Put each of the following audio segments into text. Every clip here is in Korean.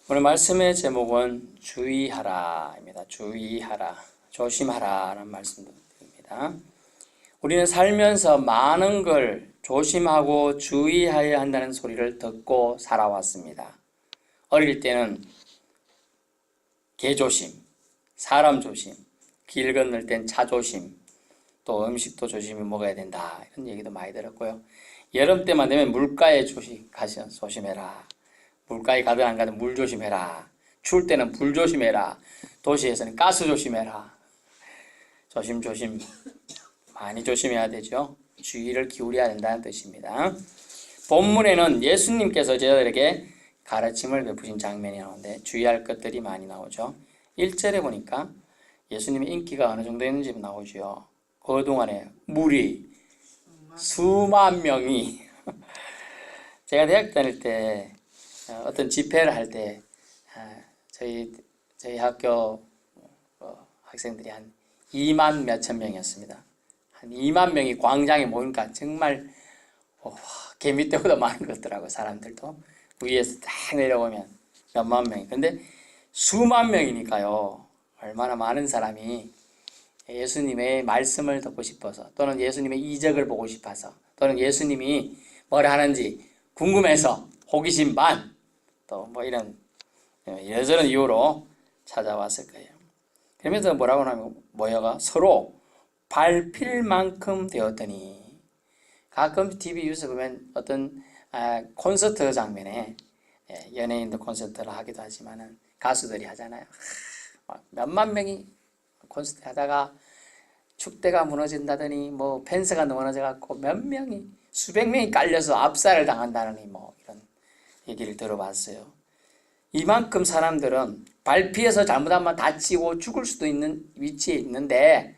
오늘 말씀의 제목은 주의하라입니다. 주의하라, 조심하라는 말씀드립니다. 우리는 살면서 많은 걸 조심하고 주의해야 한다는 소리를 듣고 살아왔습니다. 어릴 때는 개 조심, 사람 조심, 길 건널 땐 차 조심, 또 음식도 조심히 먹어야 된다, 이런 얘기도 많이 들었고요. 여름 때만 되면 물가에 조심해라. 물가에 가든 안 가든 물 조심해라. 추울 때는 불 조심해라. 도시에서는 가스 조심해라. 조심 많이 조심해야 되죠. 주의를 기울여야 된다는 뜻입니다. 본문에는 예수님께서 제자들에게 가르침을 베푸신 장면이 나오는데 주의할 것들이 많이 나오죠. 1절에 보니까 예수님의 인기가 어느 정도 있는지 나오죠. 그동안에 무리 수만 명이 제가 대학 다닐 때 어떤 집회를 할 때 저희 학교 학생들이 한 2만 몇천 명이었습니다. 한 2만 명이 광장에 모이니까 정말 개미 때보다 많은 것 같더라고요. 사람들도 위에서 딱 내려오면 몇만 명이. 근데 수만 명이니까요. 얼마나 많은 사람이 예수님의 말씀을 듣고 싶어서, 또는 예수님의 이적을 보고 싶어서, 또는 예수님이 뭘 하는지 궁금해서 호기심 반, 또 뭐 이런 이런저런 이유로 찾아왔을 거예요. 그러면서 뭐라고 하냐면 모여가 서로 밟힐 만큼 되었더니, 가끔 TV 뉴스 보면 어떤 콘서트 장면에 연예인도 콘서트를 하기도 하지만은 가수들이 하잖아요. 몇만 명이 콘서트 하다가 축대가 무너진다더니 뭐 펜스가 무너져 갖고 몇 명이 수백 명이 깔려서 압살을 당한다느니 뭐 이런 얘기를 들어봤어요. 이만큼 사람들은 발 피해서 잘못하면 다치고 죽을 수도 있는 위치에 있는데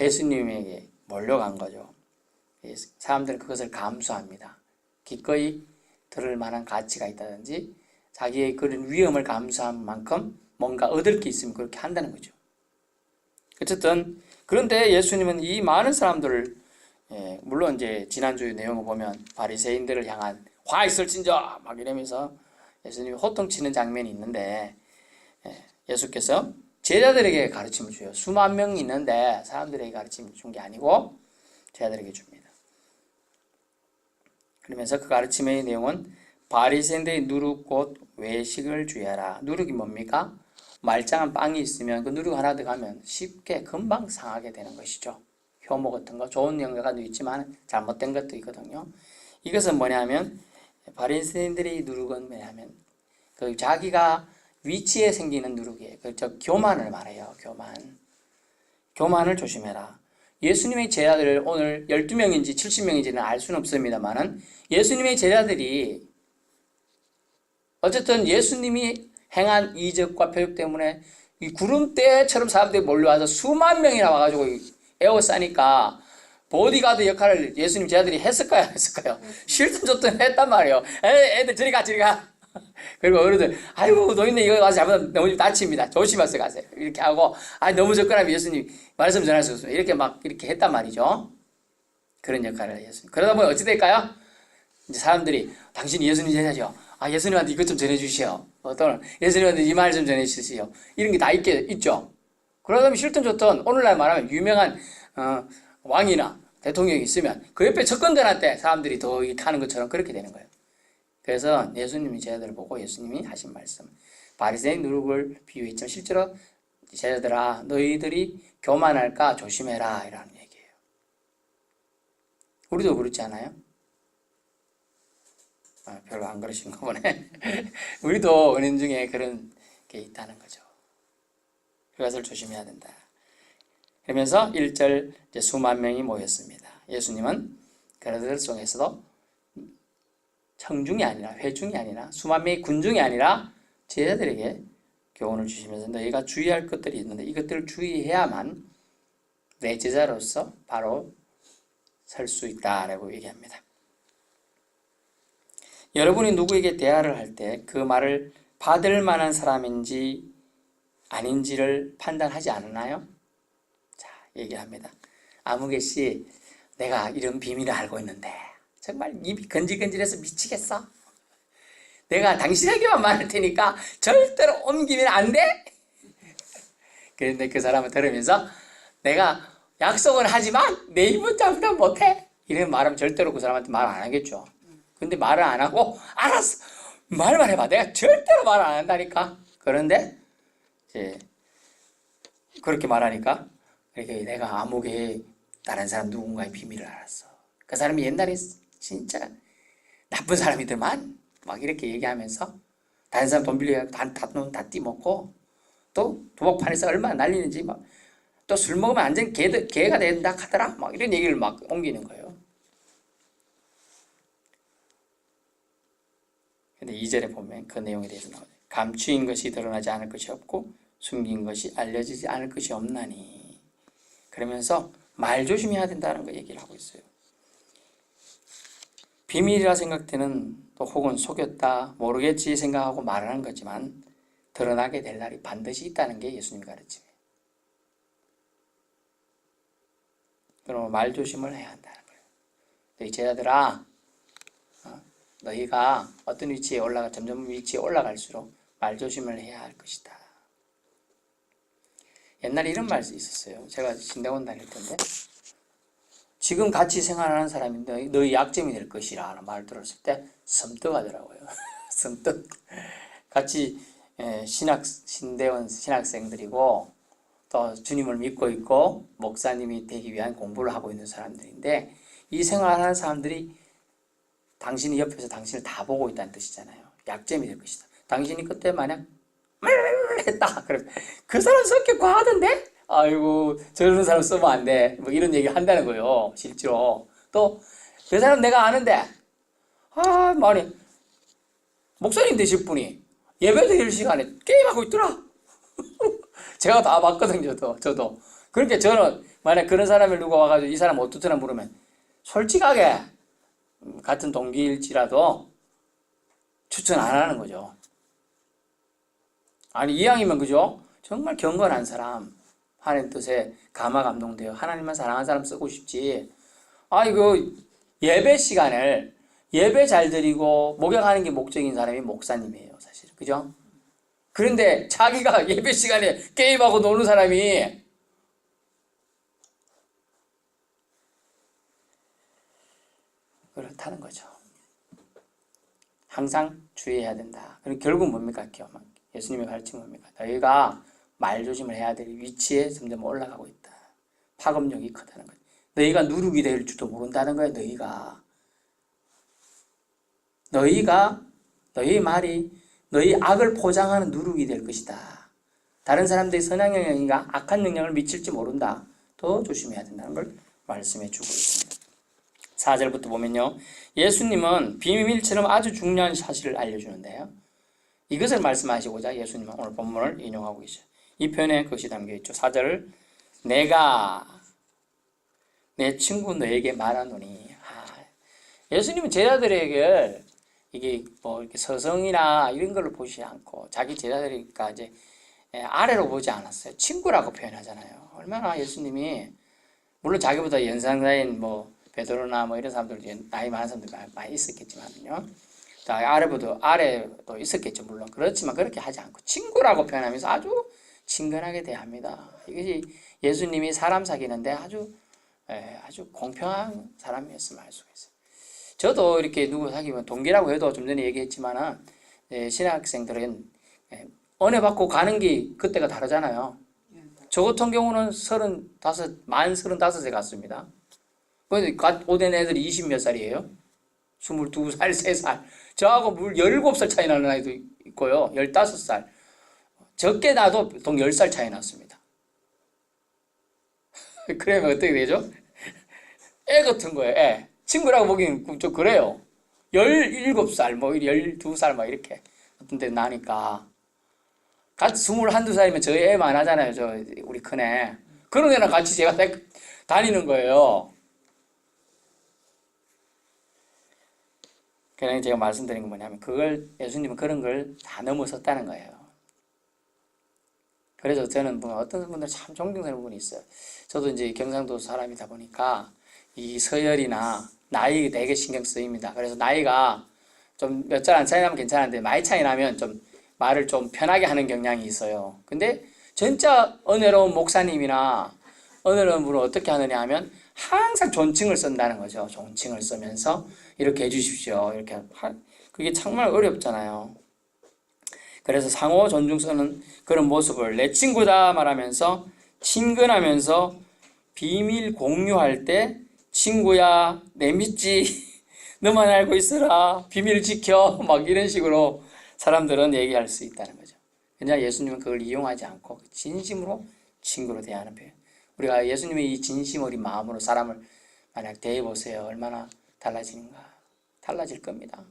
예수님에게 몰려간 거죠. 사람들은 그것을 감수합니다. 기꺼이 들을 만한 가치가 있다든지 자기의 그런 위험을 감수한 만큼 뭔가 얻을 게 있으면 그렇게 한다는 거죠. 어쨌든 그런데 예수님은 이 많은 사람들을, 물론 이제 지난주의 내용을 보면 바리새인들을 향한 화 있을진저 막 이러면서 예수님이 호통치는 장면이 있는데, 예수께서 제자들에게 가르침을 줘요. 수만 명이 있는데 사람들에게 가르침을 준 게 아니고 제자들에게 줍니다. 그러면서 그 가르침의 내용은 바리새인들의 누룩 곧 외식을 주의하라. 누룩이 뭡니까? 말짱한 빵이 있으면 그 누룩 하나 들어가면 쉽게 금방 상하게 되는 것이죠. 효모 같은 거 좋은 영양가도 있지만 잘못된 것도 있거든요. 이것은 뭐냐면 바리새인들의 누룩은 뭐냐면 그 자기가 위치에 생기는 누룩이에요. 저 교만을 말해요. 교만을 조심해라. 예수님의 제자들 오늘 12명인지 70명인지는 알 수는 없습니다만은 예수님의 제자들이 어쨌든 예수님이 행한 이적과 표적 때문에 이 구름대처럼 사람들이 몰려와서 수만 명이나 와가지고 에워싸니까 보디가드 역할을 예수님 제자들이 했을까요? 안 했을까요? 싫든 좋든 했단 말이에요. 애들 저리 가. 그리고 어른들, 아이고 노인네 이거 가서 잘못하면 너무 다칩니다. 조심해서 가세요. 이렇게 하고, 너무 접근하면 예수님 말씀 전할 수 없습니다. 이렇게 막 이렇게 했단 말이죠. 그런 역할을 예수님. 그러다 보면 어찌 될까요? 이제 사람들이 당신이 예수님 제자죠. 예수님한테 이것 좀 전해주시오. 또는 예수님한테 이 말 좀 전해주시오. 이런 게 다 있죠. 그러다 보면 싫든 좋든 오늘날 말하면 유명한 왕이나 대통령이 있으면 그 옆에 접근들한테 사람들이 더 타는 것처럼 그렇게 되는 거예요. 그래서 예수님이 제자들을 보고 예수님이 하신 말씀, 바리새인 누룩을 비유했지만 실제로 제자들아 너희들이 교만할까 조심해라 이라는 얘기예요. 우리도 그렇지 않아요? 별로 안 그러신가 보네. 우리도 은연 중에 그런 게 있다는 거죠. 그것을 조심해야 된다. 그러면서 1절 이제 수만 명이 모였습니다. 예수님은 그들 속에서도 청중이 아니라 회중이 아니라 수만 명의 군중이 아니라 제자들에게 교훈을 주시면서 너희가 주의할 것들이 있는데 이것들을 주의해야만 내 제자로서 바로 설 수 있다라고 얘기합니다. 여러분이 누구에게 대화를 할 때 그 말을 받을 만한 사람인지 아닌지를 판단하지 않나요? 자, 얘기합니다. 아무개씨, 내가 이런 비밀을 알고 있는데 정말 입이 건질건질해서 미치겠어. 내가 당신에게만 말할 테니까 절대로 옮기면 안 돼? 그런데 그 사람은 들으면서 내가 약속은 하지만 내 입은 장담 못해. 이런 말하면 절대로 그 사람한테 말 안 하겠죠. 근데 말을 안 하고 알았어. 말만 해봐. 내가 절대로 말 안 한다니까. 그런데 이제 그렇게 말하니까 이렇게 내가 암흑에 다른 사람 누군가의 비밀을 알았어. 그 사람이 옛날에 진짜 나쁜 사람이더만 막 이렇게 얘기하면서 다른 사람 돈 빌려 돈 다 띠먹고 또 도박판에서 얼마나 날리는지 막 또 술 먹으면 완전 개가 된다 하더라 막 이런 얘기를 막 옮기는 거예요. 근데 2절에 보면 그 내용에 대해서 나오죠. 감추인 것이 드러나지 않을 것이 없고 숨긴 것이 알려지지 않을 것이 없나니. 그러면서 말 조심해야 된다는 거 얘기를 하고 있어요. 비밀이라 생각되는 또 혹은 속였다 모르겠지 생각하고 말하는 거지만 드러나게 될 날이 반드시 있다는 게 예수님 가르침이에요. 그럼 말 조심을 해야 한다는 거예요. 너희 제자들아, 너희가 어떤 위치에 점점 위치에 올라갈수록 말 조심을 해야 할 것이다. 옛날에 이런 말이 있었어요. 제가 신대원 다닐 텐데 지금 같이 생활하는 사람인데 너희 약점이 될 것이라 하는 말을 들었을 때 섬뜩하더라고요. 섬뜩. 같이 신대원 신학생들이고 또 주님을 믿고 있고 목사님이 되기 위한 공부를 하고 있는 사람들인데 이 생활하는 사람들이 당신이 옆에서 당신을 다 보고 있다는 뜻이잖아요. 약점이 될 것이다. 당신이 그때 만약 했다. 그러면 그 사람 성격 과하던데? 아이고 저런 사람 쓰면 안 돼. 뭐 이런 얘기를 한다는 거예요. 실제로. 또 그 사람 내가 아는데 말이 목사님 되실 분이 예배 드릴 시간에 게임하고 있더라. 제가 다 봤거든요. 저도. 그러니까 저는 만약 그런 사람을 누가 와가지고 이 사람 어떻더나 물으면 솔직하게 같은 동기일지라도 추천 안 하는 거죠. 아니 이왕이면 그죠? 정말 경건한 사람, 하나님 뜻에 감화 감동되어 하나님만 사랑하는 사람 쓰고 싶지. 그 예배 시간을 예배 잘 드리고 목욕하는 게 목적인 사람이 목사님이에요, 사실. 그죠? 그런데 자기가 예배 시간에 게임하고 노는 사람이 그렇다는 거죠. 항상 주의해야 된다. 그리고 결국 뭡니까? 예수님의 가르침은 뭡니까? 너희가 말 조심을 해야 될 위치에 점점 올라가고 있다. 파급력이 크다는 거예요. 너희가 누룩이 될 줄도 모른다는 거예요. 너희 말이 너희 악을 포장하는 누룩이 될 것이다. 다른 사람들이 선한 영향인가 악한 영향을 미칠지 모른다. 더 조심해야 된다는 걸 말씀해 주고 있습니다. 4절부터 보면요. 예수님은 비밀처럼 아주 중요한 사실을 알려주는데요. 이것을 말씀하시고자 예수님은 오늘 본문을 인용하고 계셔요. 이 표현에 그것이 담겨있죠. 4절을 내가 내 친구 너에게 말하노니. 예수님은 제자들에게 이게 뭐 이렇게 서성이나 이런 걸로 보시지 않고 자기 제자들이니까 이제 아래로 보지 않았어요. 친구라고 표현하잖아요. 얼마나 예수님이 물론 자기보다 연상자인 뭐 베드로나 뭐 이런 사람들 나이 많은 사람들 많이 있었겠지만요. 아래도 있었겠죠. 물론 그렇지만 그렇게 하지 않고 친구라고 표현하면서 아주 친근하게 대합니다. 이것이 예수님이 사람 사귀는데 아주 공평한 사람이었음을 알 수가 있어요. 저도 이렇게 누구 사귀면 동기라고 해도 좀 전에 얘기했지만은 신학생들은 은혜 받고 가는 게 그때가 다르잖아요. 저 같은 경우는 만 35에 갔습니다. 오된 애들이 20 몇 살이에요. 22살, 3살. 저하고 17살 차이 나는 아이도 있고요. 15살. 적게 나도 동 10살 차이 났습니다. 그러면 어떻게 되죠? 애 같은 거예요, 애. 친구라고 보기엔 좀 그래요. 17살, 뭐 12살 막 이렇게. 어떤 데 나니까. 같이 21, 2살이면 저희 애만 하잖아요. 우리 큰애. 그런 애랑 같이 제가 다니는 거예요. 그냥 제가 말씀드린 건 뭐냐면 예수님은 그런 걸 다 넘어섰다는 거예요. 그래서 저는 어떤 분들 참 존경스러운 분이 있어요. 저도 이제 경상도 사람이다 보니까 이 서열이나 나이 되게 신경 쓰입니다. 그래서 나이가 좀 몇 절 안 차이 나면 괜찮은데 많이 차이 나면 좀 말을 좀 편하게 하는 경향이 있어요. 근데 진짜 은혜로운 목사님이나 은혜로운 분은 어떻게 하느냐 하면 항상 존칭을 쓴다는 거죠. 존칭을 쓰면서 이렇게 해주십시오. 이렇게 그게 정말 어렵잖아요. 그래서 상호 존중 쓰는 그런 모습을 내 친구다 말하면서 친근하면서 비밀 공유할 때 친구야 내 믿지 너만 알고 있으라 비밀 지켜 막 이런 식으로 사람들은 얘기할 수 있다는 거죠. 그러나 예수님은 그걸 이용하지 않고 진심으로 친구로 대하는 표현. 우리가 예수님의 이 진심 어린 마음으로 사람을 만약 대해보세요. 얼마나 달라지는가. 달라질 겁니다.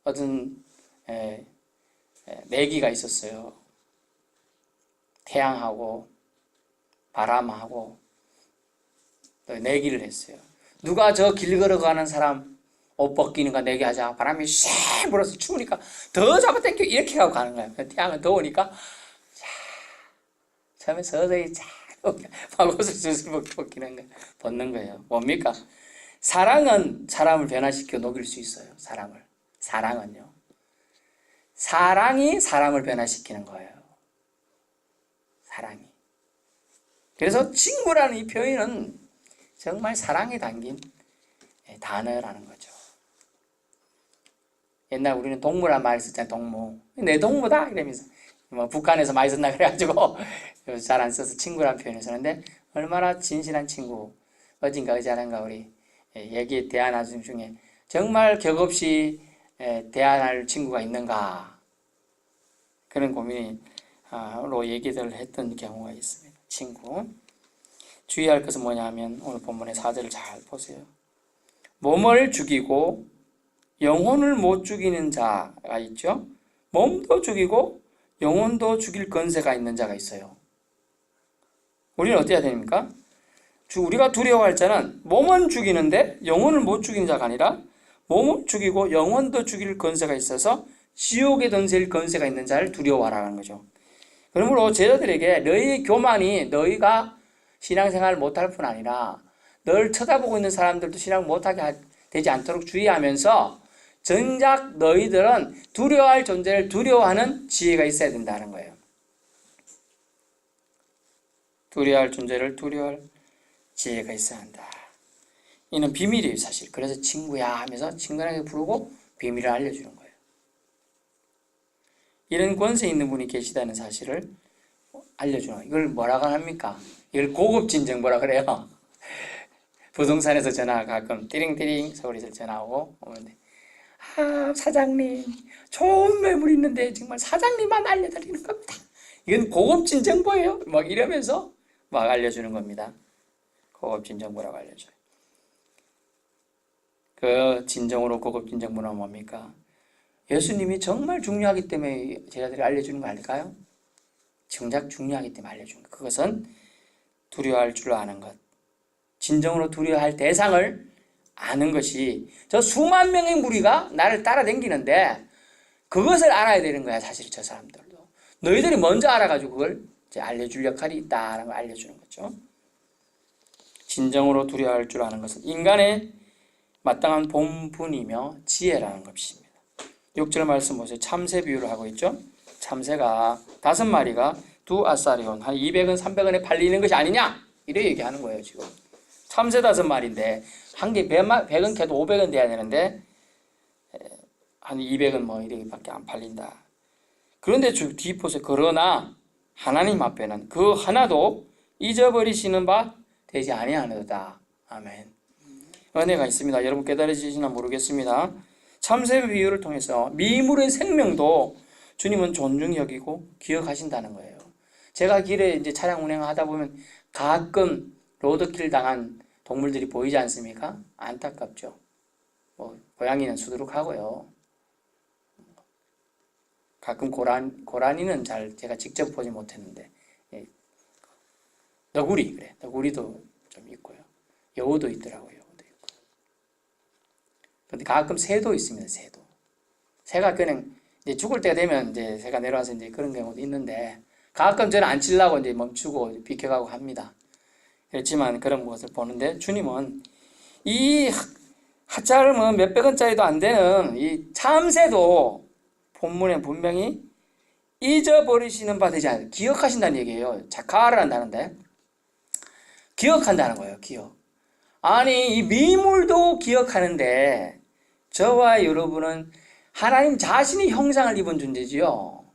어떤 내기가 있었어요. 태양하고 바람하고 내기를 했어요. 누가 저 길 걸어가는 사람 옷 벗기는 거 내기하자. 바람이 쉥 불어서 추우니까 더 잡아당겨 이렇게 하고 가는 거예요. 태양은 더우니까 처음에 서서히 막 옷을 슬슬 벗기는 거 벗는 거예요. 뭡니까? 사랑은 사람을 변화시켜 녹일 수 있어요. 사랑은요. 사랑이 사람을 변화시키는 거예요. 사랑이. 그래서 친구라는 이 표현은 정말 사랑이 담긴 단어라는 거죠. 옛날 우리는 동무란 말을 썼잖아요. 동무. 내 동무다 이러면서 뭐 북한에서 많이 썼나 그래가지고 잘 안 써서 친구란 표현을 쓰는데 얼마나 진실한 친구. 어딘가 의자란가 우리 얘기 대안하는 중에 정말 격없이 대안할 친구가 있는가 그런 고민으로 얘기를 했던 경우가 있습니다. 친구. 주의할 것은 뭐냐 하면 오늘 본문의 4절을 잘 보세요. 몸을 죽이고 영혼을 못 죽이는 자가 있죠. 몸도 죽이고 영혼도 죽일 권세가 있는 자가 있어요. 우리는 어떻게 해야 됩니까? 우리가 두려워할 자는 몸은 죽이는데 영혼을 못 죽이는 자가 아니라 몸을 죽이고 영혼도 죽일 권세가 있어서 지옥에 던질 권세가 있는 자를 두려워하라는 거죠. 그러므로 제자들에게 너희의 교만이 너희가 신앙생활을 못할 뿐 아니라 널 쳐다보고 있는 사람들도 신앙을 못하게 되지 않도록 주의하면서 정작 너희들은 두려워할 존재를 두려워하는 지혜가 있어야 된다는 거예요. 두려워할 존재를 두려워할 지혜가 있어야 한다. 이는 비밀이에요, 사실. 그래서 친구야 하면서 친근하게 부르고 비밀을 알려주는 거예요. 이런 권세 있는 분이 계시다는 사실을 알려주는 거예요. 이걸 뭐라고 합니까? 이걸 고급진 정보라 그래요. 부동산에서 전화 가끔 띠링띠링 소리를 전화 오는데 사장님 좋은 매물 있는데 정말 사장님만 알려드리는 겁니다. 이건 고급진 정보예요. 막 이러면서 막 알려주는 겁니다. 고급진 정보라고 알려줘요. 그 진정으로 고급진 정보는 뭡니까? 예수님이 정말 중요하기 때문에 제자들이 알려주는 거 아닐까요? 정작 중요하기 때문에 알려주는 것. 그것은 두려워할 줄 아는 것. 진정으로 두려워할 대상을 아는 것이 저 수만 명의 무리가 나를 따라다니는데 그것을 알아야 되는 거야. 사실 저 사람들도. 너희들이 먼저 알아가지고 그걸 이제 알려줄 역할이 있다는 걸 알려주는 거죠. 진정으로 두려워할 줄 아는 것은 인간의 마땅한 본분이며 지혜라는 것입니다. 6절 말씀 보세요. 참새 비유를 하고 있죠. 참새가 5마리가 2아사리온 한 200원 300원에 팔리는 것이 아니냐 이래 얘기하는 거예요. 지금 참새 5마리인데 한 개 100원 캐도 500원 돼야 되는데 한 200원 뭐 이렇게밖에 안 팔린다. 그런데 뒤 보세요. 그러나 하나님 앞에는 그 하나도 잊어버리시는 바 되지 아니하노다. 아멘. 은혜가 있습니다. 여러분 깨달으시나 모르겠습니다. 참새 비유를 통해서 미물의 생명도 주님은 존중히 여기고 기억하신다는 거예요. 제가 길에 이제 차량 운행하다 보면 가끔 로드킬 당한 동물들이 보이지 않습니까? 안타깝죠. 뭐 고양이는 수두룩하고요. 가끔 고라니는 잘 제가 직접 보지 못했는데 너구리 그래. 너구리도 좀 있고요. 여우도 있더라고요. 여우도 있고. 근데 가끔 새도 있습니다. 새가 그냥 이제 죽을 때가 되면 이제 새가 내려와서 이제 그런 경우도 있는데 가끔 저는 안 치려고 이제 멈추고 비켜가고 합니다. 그렇지만 그런 것을 보는데 주님은 이 하찮은 뭐 몇백 원짜리도 안 되는 이 참새도 본문에 분명히 잊어버리시는 바 되지 않아요. 기억하신다는 얘기예요. 자카를 한다는데 기억한다는 거예요. 기억. 아니 이 미물도 기억하는데 저와 여러분은 하나님 자신의 형상을 입은 존재지요.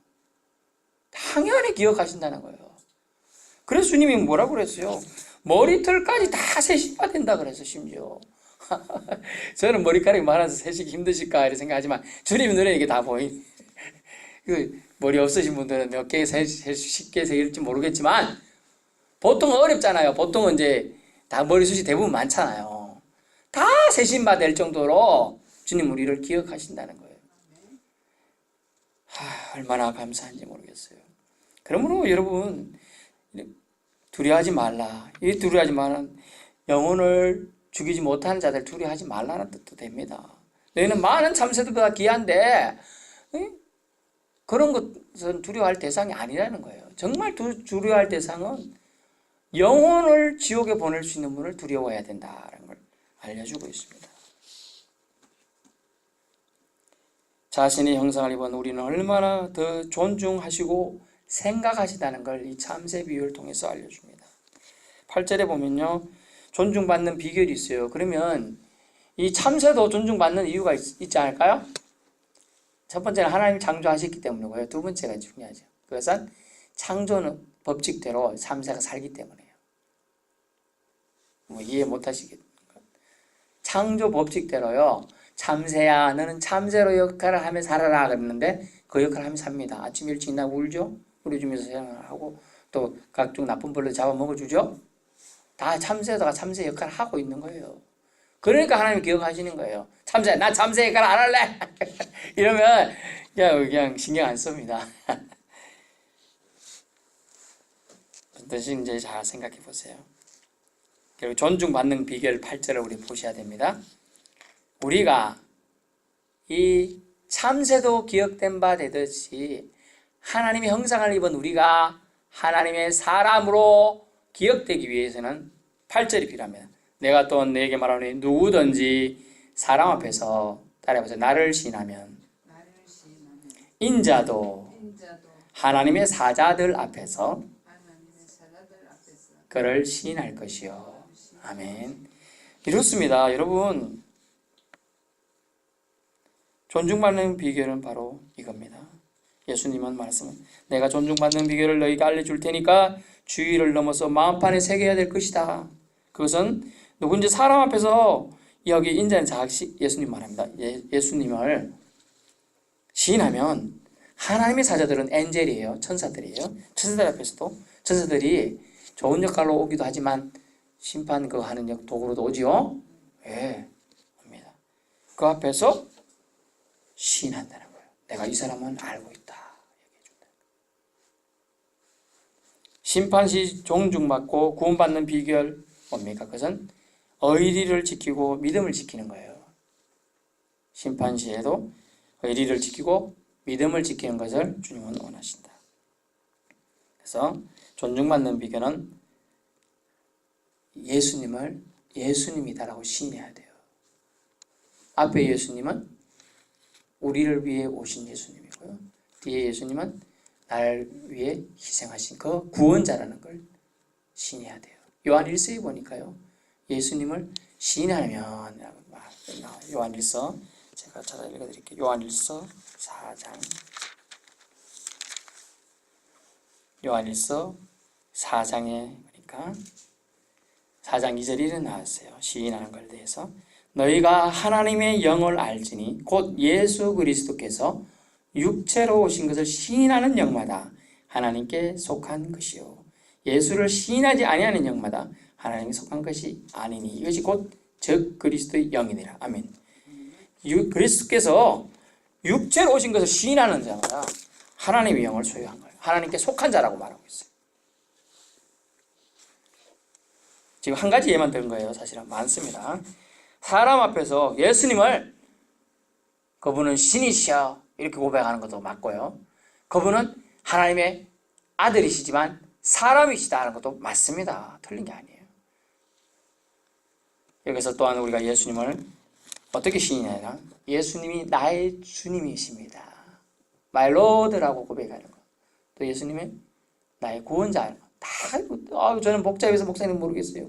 당연히 기억하신다는 거예요. 그래서 주님이 뭐라고 그랬어요? 머리털까지 다 세심해야 된다 그래서 심지어. 저는 머리카락이 많아서 세시기 힘드실까 이렇게 생각하지만 주님 눈에 이게 다 보이니 머리 없으신 분들은 몇 개 쉽게 세일지 모르겠지만 보통은 어렵잖아요. 보통은 이제 다 머리숱이 대부분 많잖아요. 다 세심받을 정도로 주님 우리를 기억하신다는 거예요. 얼마나 감사한지 모르겠어요. 그러므로 여러분 두려워하지 말라. 이 두려워하지 말라는 영혼을 죽이지 못하는 자들 두려워하지 말라는 뜻도 됩니다. 너희는 많은 참새들보다 귀한데 그런 것은 두려워할 대상이 아니라는 거예요. 정말 두려워할 대상은 영혼을 지옥에 보낼 수 있는 분을 두려워해야 된다는 걸 알려주고 있습니다. 자신의 형상을 입은 우리는 얼마나 더 존중하시고 생각하시다는 걸 이 참새 비유를 통해서 알려줍니다. 8절에 보면요. 존중받는 비결이 있어요. 그러면 이 참새도 존중받는 이유가 있지 않을까요? 첫 번째는 하나님이 창조하셨기 때문이고요. 두 번째가 중요하죠. 그것은 창조는 법칙대로 참새가 살기 때문이에요. 뭐 이해 못 하시겠죠? 창조 법칙대로요. 참새야 너는 참새로 역할을 하며 살아라 그랬는데 그 역할을 하며 삽니다. 아침 일찍 나고 울죠. 울어주면서 생활을 하고 또 각종 나쁜 벌레 잡아먹어주죠. 다 참새가 참새 역할을 하고 있는 거예요. 그러니까 하나님이 기억하시는 거예요. 참새, 나 참새 역할 안 할래. 이러면 그냥 신경 안 씁니다. 무슨 뜻인지 잘 생각해 보세요. 그리고 존중받는 비결 8절을 우리 보셔야 됩니다. 우리가 이 참새도 기억된 바 되듯이 하나님의 형상을 입은 우리가 하나님의 사람으로 기억되기 위해서는 8절이 필요합니다. 내가 또 너에게 말하노니 누구든지 사람 앞에서 따라해보세요. 나를 시인하면 인자도 하나님의 사자들 앞에서 그를 시인할 것이요. 아멘. 이렇습니다. 여러분 존중받는 비결은 바로 이겁니다. 예수님은 말씀은 내가 존중받는 비결을 너희가 알려줄 테니까 주의를 넘어서 마음판에 새겨야 될 것이다. 그것은 누군지 사람 앞에서 여기 인자는 예수님 말합니다. 예수님을 시인하면 하나님의 사자들은 엔젤이에요. 천사들이에요. 천사들 앞에서도 천사들이 좋은 역할로 오기도 하지만 심판 그거 하는 도구로도 오지요. 예, 옵니다. 그 앞에서 시인한다는 거예요. 내가 이 사람은 알고 있다. 얘기해준다. 심판시 존중받고 구원받는 비결 뭡니까? 그것은 의리를 지키고 믿음을 지키는 거예요. 심판시에도 의리를 지키고 믿음을 지키는 것을 주님은 원하신다. 그래서 존중받는 비결은 예수님을 예수님이다라고 시인해야 돼요. 앞에 예수님은 우리를 위해 오신 예수님이고요. 뒤에 예수님은 나를 위해 희생하신 그 구원자라는 걸 시인해야 돼요. 요한 1서에 보니까요. 예수님을 시인하면 요한 1서 제가 찾아 읽어드릴게요. 요한 1서 4장 요한 1서 4장에 보니까 4장 2절 이래 나왔어요. 시인하는 것에 대해서 너희가 하나님의 영을 알지니 곧 예수 그리스도께서 육체로 오신 것을 시인하는 영마다 하나님께 속한 것이요 예수를 시인하지 아니하는 영마다 하나님께 속한 것이 아니니 이것이 곧 즉 그리스도의 영이니라. 아멘. 그리스도께서 육체로 오신 것을 시인하는 자마다 하나님의 영을 소유한 거예요. 하나님께 속한 자라고 말하고 있어요. 지금 한 가지 예만 든 거예요. 사실은 많습니다. 사람 앞에서 예수님을 그분은 신이시여 이렇게 고백하는 것도 맞고요. 그분은 하나님의 아들이시지만 사람이시다 하는 것도 맞습니다. 틀린 게 아니에요. 여기서 또한 우리가 예수님을 어떻게 시인하냐? 예수님이 나의 주님이십니다. My Lord라고 고백하는 거. 또 예수님의 나의 구원자. 다 저는 복잡해서 목사님 모르겠어요.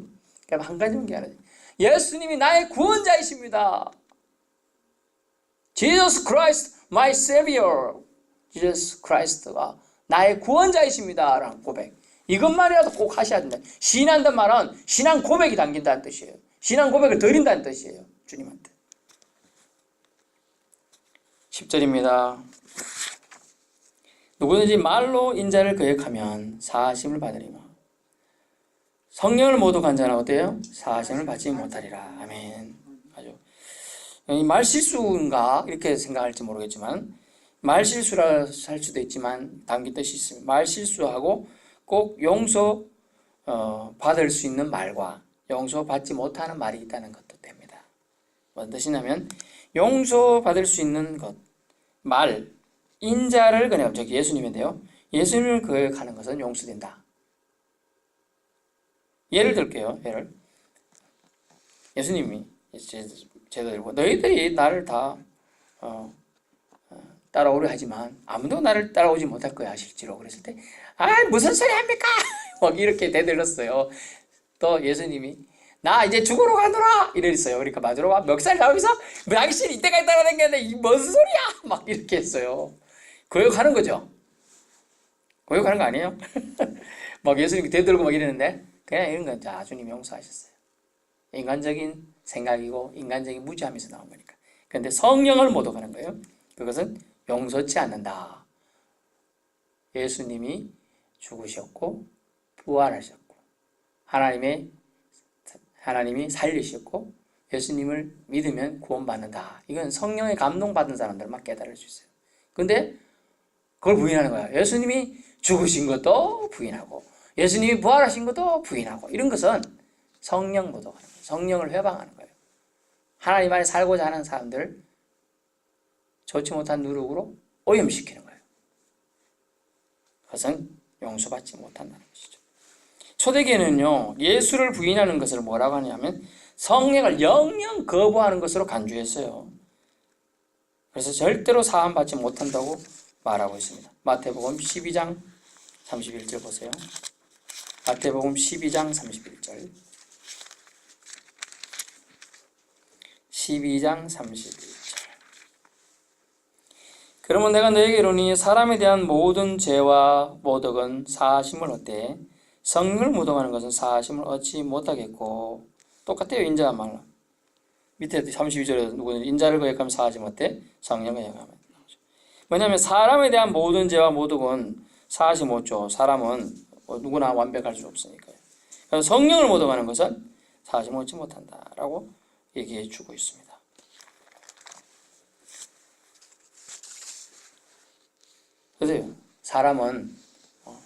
그럼 한 가지만 기억하세요. 예수님이 나의 구원자이십니다. Jesus Christ, my Savior. Jesus Christ가 나의 구원자이십니다. 라는 고백. 이것만이라도 꼭 하셔야 된다. 시인한다는 말은 신앙 고백이 담긴다는 뜻이에요. 신앙 고백을 드린다는 뜻이에요. 주님한테. 10절입니다. 누구든지 말로 인자를 거역하면 사하심을 받으리라. 성령을 모두 간자는 어때요? 사하심을 받지 못하리라. 아멘. 아주 말 실수인가 이렇게 생각할지 모르겠지만 말 실수라 할 수도 있지만 담긴 뜻이 있습니다. 말 실수하고 꼭 용서 받을 수 있는 말과 용서 받지 못하는 말이 있다는 것도 됩니다. 무슨 뜻이냐면 용서 받을 수 있는 것, 말, 인자를 그냥 저기 예수님인데요. 예수님을 거역하는 것은 용서된다. 예를 들게요. 예수님이 제도 들고 너희들이 나를 다 따라오려 하지만 아무도 나를 따라오지 못할 거야 실제로. 그랬을 때 무슨 소리 합니까? 막 이렇게 대들었어요. 또 예수님이 나 이제 죽으러 가노라 이랬어요. 그러니까 마주로 멱살 나오면서 당신 이때까지 따라다녔는데 이 무슨 소리야? 막 이렇게 했어요. 거역하는 거죠. 거역하는 거 아니에요? 막 예수님이 대들고 막 이러는데 그냥 이런 건 자 주님이 용서하셨어요. 인간적인 생각이고 인간적인 무지함에서 나온 거니까. 그런데 성령을 모독하는 거예요. 그것은 용서치 않는다. 예수님이 죽으셨고 부활하셨고 하나님이 살리셨고 예수님을 믿으면 구원받는다. 이건 성령의 감동받은 사람들만 깨달을 수 있어요. 근데 그걸 부인하는 거야. 예수님이 죽으신 것도 부인하고 예수님이 부활하신 것도 부인하고 이런 것은 성령 모독하는 거예요. 성령을 회방하는 거예요. 하나님 안에 살고자 하는 사람들을 좋지 못한 누룩으로 오염시키는 거예요. 그것은 용서받지 못한다는 것이죠. 초대교회는요, 예수를 부인하는 것을 뭐라고 하냐면 성령을 영영 거부하는 것으로 간주했어요. 그래서 절대로 사함받지 못한다고 말하고 있습니다. 마태복음 12장 31절 보세요. 마태복음 12장 31절. 12장 31절. 그러면 내가 너에게 이르노니 사람에 대한 모든 죄와 모독은 사하심을 얻되 성령을 모독하는 것은 사하심을 얻지 못하겠고 똑같아요. 인자가 말라. 밑에 32절에 누구는 인자를 거역하면 사하지 못해 성령을 거역하면. 왜냐하면 사람에 대한 모든 죄와 모독은 사하지 못죠. 사람은 누구나 완벽할 수 없으니까요. 그래서 성령을 모독하는 것은 사하지 못한다라고 얘기해 주고 있습니다. 그래서 사람은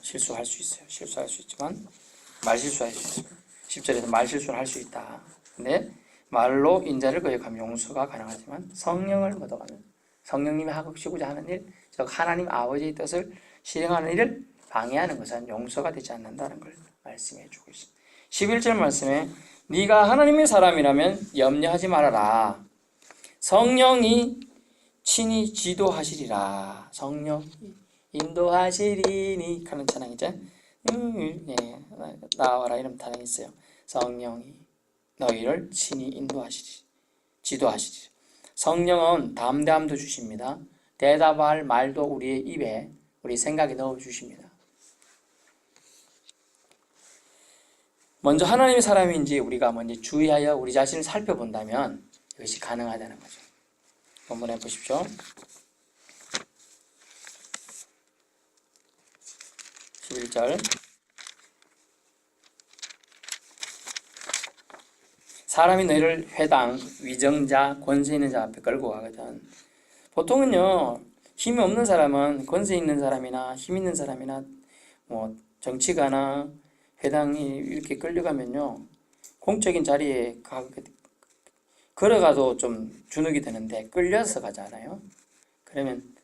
실수할 수 있어요. 실수할 수 있지만 말 실수할 수 있어요. 10절에서 말 실수를 할 수 있다. 근데 말로 인자를 거역하면 용서가 가능하지만 성령을 모독하는 성령님이 하시고자 하는 일, 즉 하나님 아버지의 뜻을 실행하는 일을 방해하는 것은 용서가 되지 않는다는 걸 말씀해 주고 있습니다. 11절 말씀에 네가 하나님의 사람이라면 염려하지 말아라. 성령이 친히 지도하시리라. 성령이 인도하시리니 하는 찬양이죠. 나와라 이런 찬양이 있어요. 성령이 너희를 친히 인도하시리, 지도하시리. 성령은 담대함도 주십니다. 대답할 말도 우리의 입에, 우리 생각에 넣어주십니다. 먼저 하나님의 사람인지 우리가 먼저 주의하여 우리 자신을 살펴본다면 이것이 가능하다는 거죠. 본문에 보십시오. 11절. 사람이 너희를 회당, 위정자, 권세 있는 자 앞에 끌고 가거든. 보통은요, 힘이 없는 사람은 권세 있는 사람이나 힘 있는 사람이나 뭐 정치가나 회당이 이렇게 끌려가면요, 공적인 자리에 걸어가도 좀 주눅이 드는데 끌려서 가잖아요. 그러면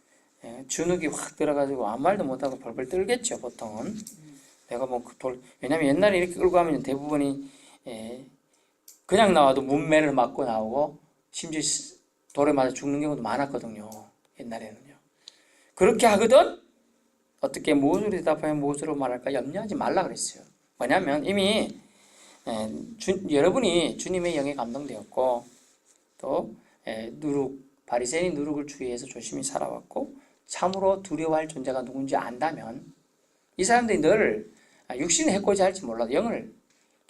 주눅이 확 들어가지고 아무 말도 못하고 벌벌 떨겠죠, 보통은. 내가 왜냐면 옛날에 이렇게 끌고 가면 대부분이 그냥 나와도 문매를 맞고 나오고 심지어 돌에 맞아 죽는 경우도 많았거든요. 옛날에는요. 그렇게 하거든 어떻게 무엇으로 대답하면 무엇으로 말할까 염려하지 말라 그랬어요. 뭐냐면 이미 여러분이 주님의 영에 감동되었고 또 바리새인의 누룩을 주의해서 조심히 살아왔고 참으로 두려워할 존재가 누군지 안다면 이 사람들이 너를 육신을 해코지 할지 몰라도 영을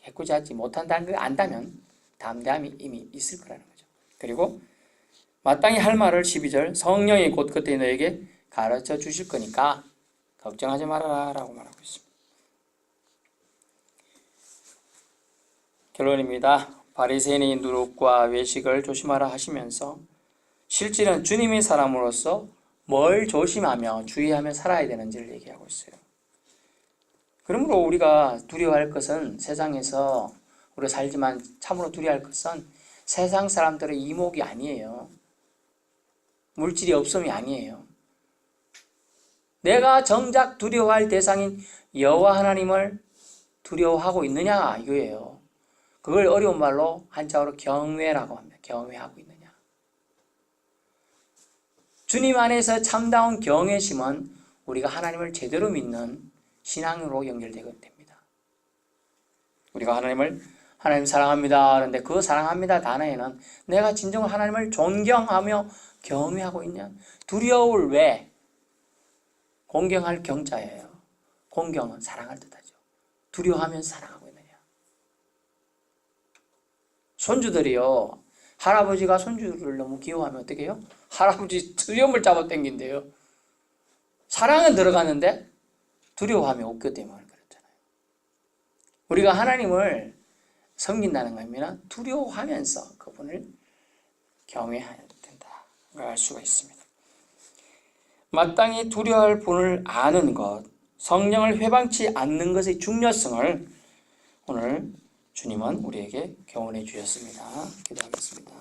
해코지 하지 못한다는 걸 안다면 담대함이 이미 있을 거라는 거죠. 그리고 마땅히 할 말을 12절 성령이 곧 그때 너에게 가르쳐 주실 거니까 걱정하지 말아라 라고 말하고 있습니다. 결론입니다. 바리새인의 누룩과 외식을 조심하라 하시면서 실질은 주님의 사람으로서 뭘 조심하며 주의하며 살아야 되는지를 얘기하고 있어요. 그러므로 우리가 두려워할 것은 세상에서 우리가 살지만 참으로 두려워할 것은 세상 사람들의 이목이 아니에요. 물질이 없음이 아니에요. 내가 정작 두려워할 대상인 여호와 하나님을 두려워하고 있느냐 이거예요. 그걸 어려운 말로 한자어로 경외라고 합니다. 경외하고 있느냐. 주님 안에서 참다운 경외심은 우리가 하나님을 제대로 믿는 신앙으로 연결되게 됩니다. 우리가 하나님 사랑합니다. 그런데 그 사랑합니다 단어에는 내가 진정으로 하나님을 존경하며 경외하고 있냐? 두려울 왜? 공경할 경자예요. 공경은 사랑할 뜻하죠. 두려워하면서 사랑하고 있느냐? 손주들이요. 할아버지가 손주를 너무 귀여워하면 어떻게 해요? 할아버지 수염을 잡아 당긴대요. 사랑은 들어가는데 두려워하면 없기 때문에 그렇잖아요. 우리가 하나님을 섬긴다는 것이면 두려워하면서 그분을 경외해야 된다. 알 수가 있습니다. 마땅히 두려워할 분을 아는 것, 성령을 회방치 않는 것의 중요성을 오늘 주님은 우리에게 교훈해 주셨습니다. 기도하겠습니다.